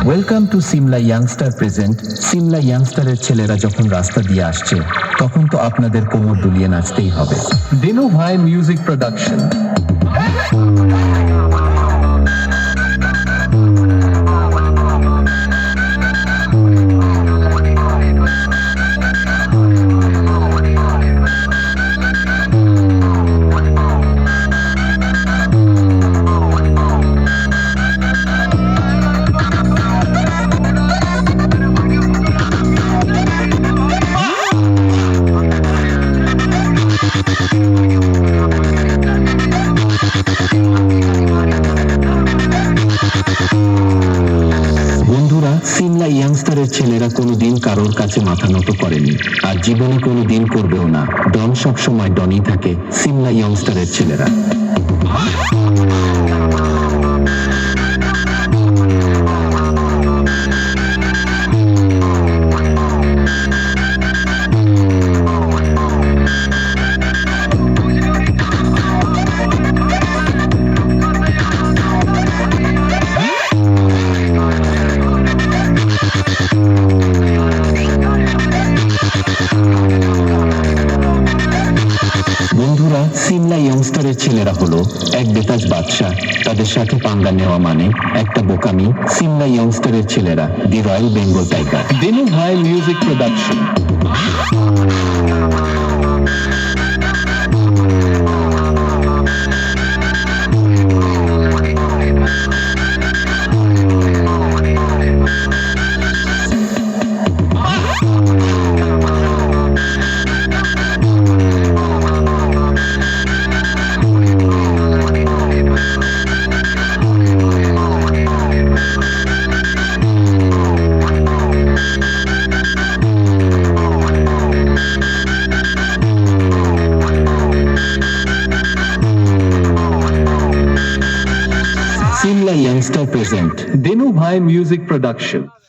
Welcome to Simla youngster present. Simla ইয়াংস্টারের ছেলেরা যখন রাস্তা দিয়ে আসছে তখন তো আপনাদের কোমর দুলিয়ে নাচতেই হবে। দিনু ভাই মিউজিক প্রোডাকশন। বন্ধুরা, সিমলা ইয়াংস্টারের ছেলেরা কোনোদিন কারোর কাছে মাথা নত করেনি, আর জীবনে কোনোদিন করবেও না। ডন সব সময় ডনই থাকে। সিমলা ইয়াংস্টারের ছেলেরা। বন্ধুরা, সিমলা ইয়ংস্টারের ছেলেরা হলো এক বেতাজ বাদশা। তাদের সাথে পাঙ্গা নেওয়া মানে একটা বোকামি। সিমলা ইয়ংস্টারের ছেলেরা দি রয়্যাল বেঙ্গল টাইগার। দিনু ভাই music production. Shimla ইয়ংস্টার present. Dinu ভাই মিউজিক প্রোডাকশন।